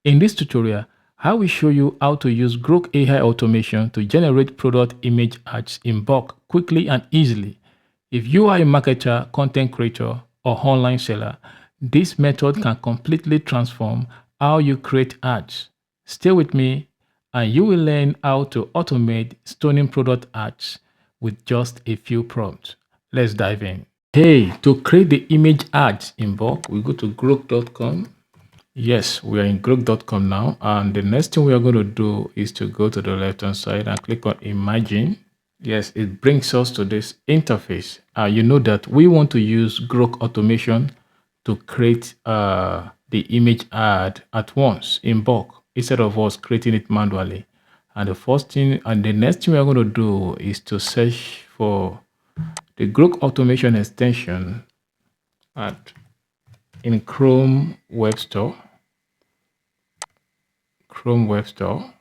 In this tutorial, I will show you how to use Grok AI Automation to generate product image ads in bulk quickly and easily. If you are a marketer, content creator, or online seller, this method can completely transform how you create ads. Stay with me and you will learn how to automate stunning product ads with just a few prompts. Let's dive in. Hey, to create the image ads in bulk, we go to grok.com. Yes, we are in Grok.com now, and the next thing we are going to do is to go to the left hand side and click on Imagine. Yes, it brings us to this interface. You know that we want to use Grok Automation to create the image ad at once in bulk instead of us creating it manually. And the next thing we are going to do is to search for the Grok Automation extension in Chrome Web Store. Chrome Web Store.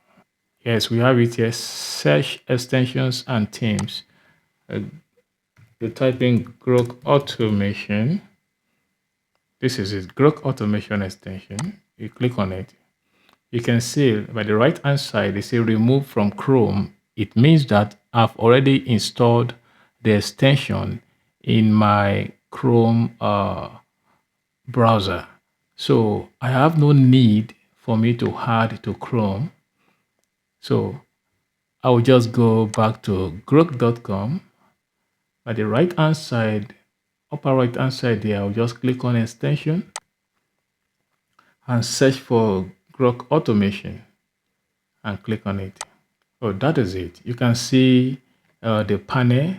Yes, we have it here. Search extensions and themes. You type in Grok Automation. This is it, Grok Automation extension. You click on it. You can see by the right hand side, they say remove from Chrome. It means that I've already installed the extension in my Chrome browser. So I have no need for me to add to Chrome. So I will just go back to grok.com. At the right hand side, upper right hand side there, I'll just click on extension and search for Grok Automation and click on it. Oh, that is it. You can see the panel.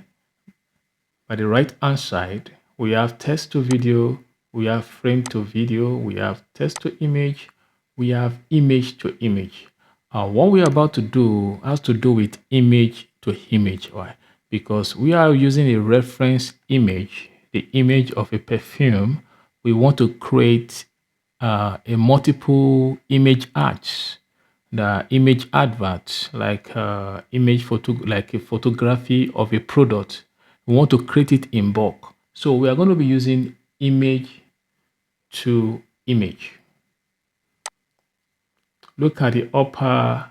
By the right hand side, we have text to video, we have frame to video, we have text to image, we have image to image. What we are about to do has to do with image to image. Why? Because we are using a reference image, the image of a perfume. We want to create a multiple image ads, the image adverts, like image photo, like a photography of a product. We want to create it in bulk. So we are going to be using image to image. Look at the upper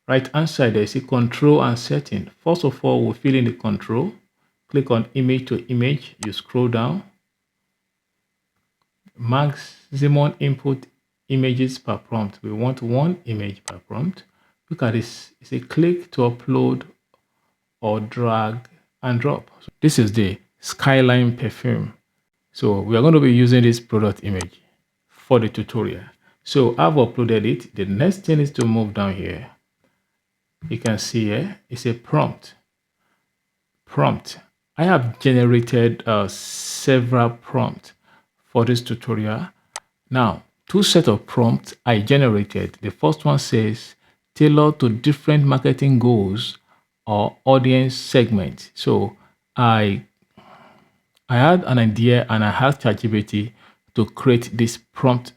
right hand side, there is a control and setting. First of all, we'll fill in the control. Click on image to image. You scroll down. Maximum input images per prompt. We want one image per prompt. Look at this. It's a click to upload or drag and drop. So this is the Skyline perfume. So we are going to be using this product image for the tutorial. So I've uploaded it. The next thing is to move down here. You can see here, it's a prompt. I have generated several prompts for this tutorial. Now, two sets of prompts I generated. The first one says, tailor to different marketing goals or audience segments. So I had an idea and I asked ChatGPT to create this prompt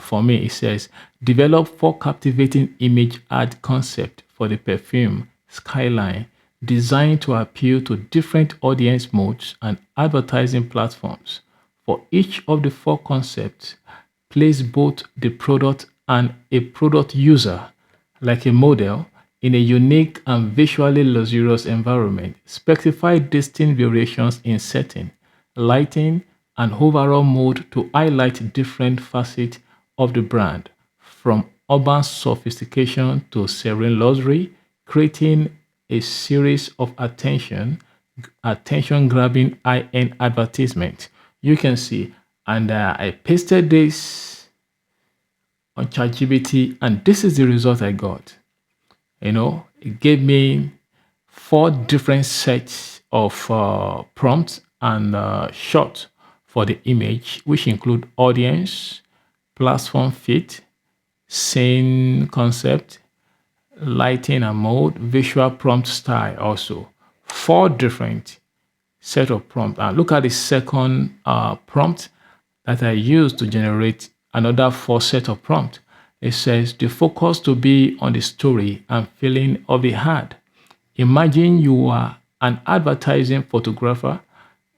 for me. It says, develop 4 captivating image ad concept for the perfume Skyline, designed to appeal to different audience modes and advertising platforms. For each of the 4 concepts, place both the product and a product user, like a model, in a unique and visually luxurious environment. Specify distinct variations in setting, lighting, and overall mood to highlight different facets of the brand, from urban sophistication to serene luxury, creating a series of attention-grabbing high-end advertisements. You can see, and I pasted this on ChatGPT, and this is the result I got. It gave me 4 different sets of prompts and shots for the image, which include audience, platform fit, scene concept, lighting and mode, visual prompt style also. 4 different set of prompts. And look at the second prompt that I used to generate another 4 set of prompts. It says the focus to be on the story and feeling of the ad. Imagine you are an advertising photographer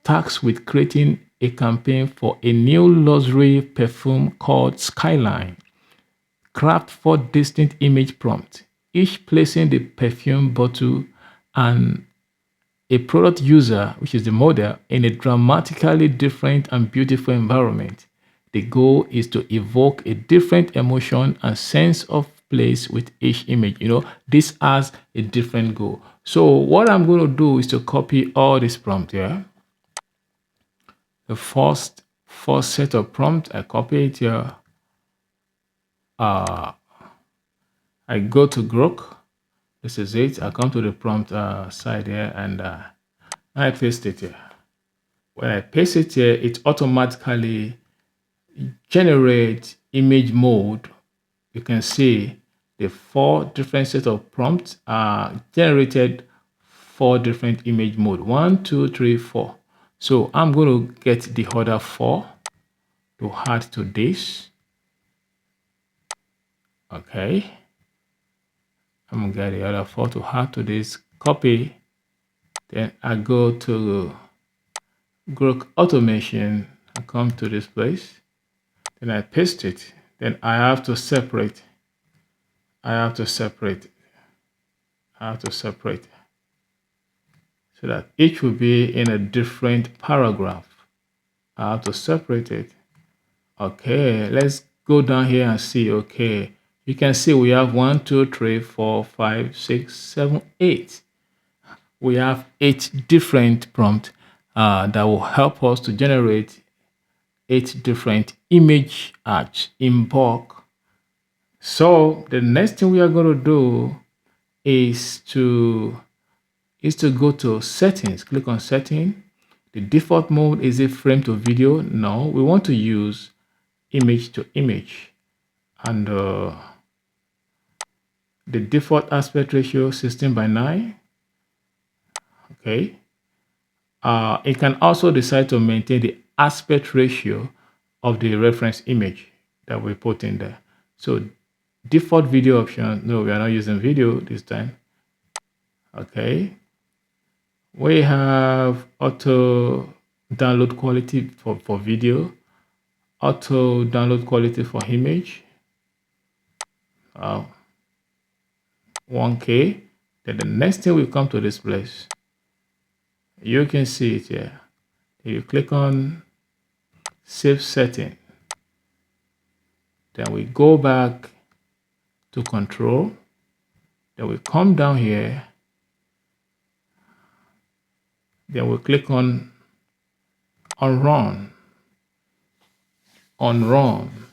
tasked with creating a campaign for a new luxury perfume called Skyline. craft 4 distinct image prompts, each placing the perfume bottle and a product user, which is the model, in a dramatically different and beautiful environment. The goal is to evoke a different emotion and sense of place with each image. This has a different goal. So what I'm going to do is to copy all this prompt here. The first set of prompt, I copy it here. I go to Grok. This is it. I come to the prompt side here and I paste it here. When I paste it here, it automatically generates image mode. You can see the 4 different sets of prompts are generated 4 different image mode. 1, 2, 3, 4. So I'm going to get the other 4 to add to this. Okay. I'm going to get the other 4 to add to this. Copy. Then I go to Grok Automation. I come to this place. Then I paste it. Then I have to separate. So that each will be in a different paragraph. I have to separate it. Okay, let's go down here and see. Okay, you can see we have 1, 2, 3, 4, 5, 6, 7, 8. We have 8 different prompts that will help us to generate 8 different image arts in bulk. So the next thing we are going to do is to go to settings. Click on setting. The default mode is a frame to video. No, we want to use image to image, and the default aspect ratio 16:9. Okay. It can also decide to maintain the aspect ratio of the reference image that we put in there. So default video option, no, we are not using video this time. Okay. We have auto download quality for video, auto download quality for image, 1K. Then the next thing we come to this place. You can see it here. You click on save setting. Then we go back to control. Then we come down here. Then we click on run.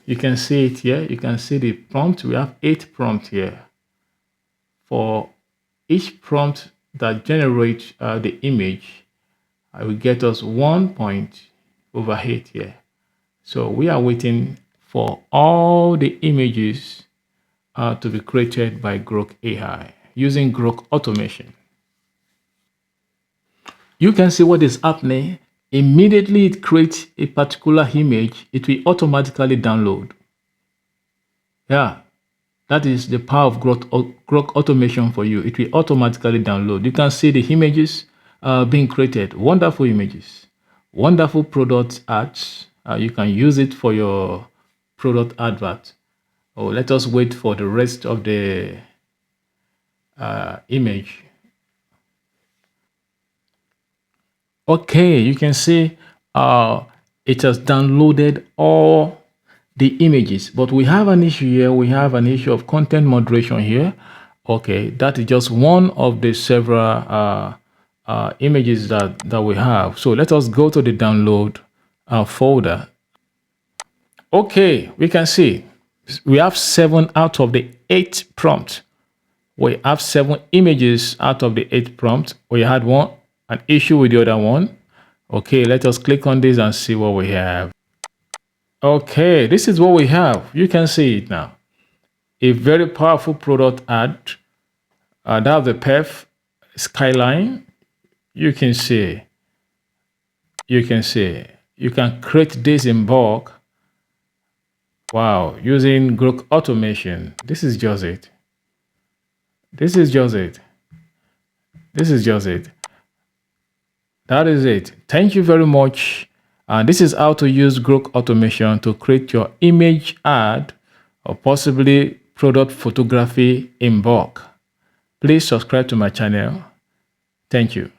You can see it here. You can see the prompt. We have 8 prompts here. For each prompt that generates the image, I will get us 1.8 here. So we are waiting for all the images to be created by Grok AI using Grok Automation. You can see what is happening. Immediately it creates a particular image, it will automatically download. Yeah, that is the power of Grok Automation for you. It will automatically download. You can see the images being created. Wonderful images, wonderful product ads. You can use it for your product advert. Oh, let us wait for the rest of the image. Okay, you can see it has downloaded all the images, but we have an issue here. We have an issue of content moderation here. Okay, that is just one of the several images that we have. So let us go to the download folder. Okay, we can see we have 7 out of the 8 prompts. We have 7 images out of the 8 prompts. We had an issue with the other one. Okay, let us click on this and see what we have. Okay, this is what we have. You can see it now. A very powerful product ad. That's the perf skyline. You can see. You can create this in bulk. Wow, using Grok Automation. This is just it. That is it. Thank you very much. This is how to use Grok Automation to create your image ad or possibly product photography in bulk, please subscribe to my channel. Thank you.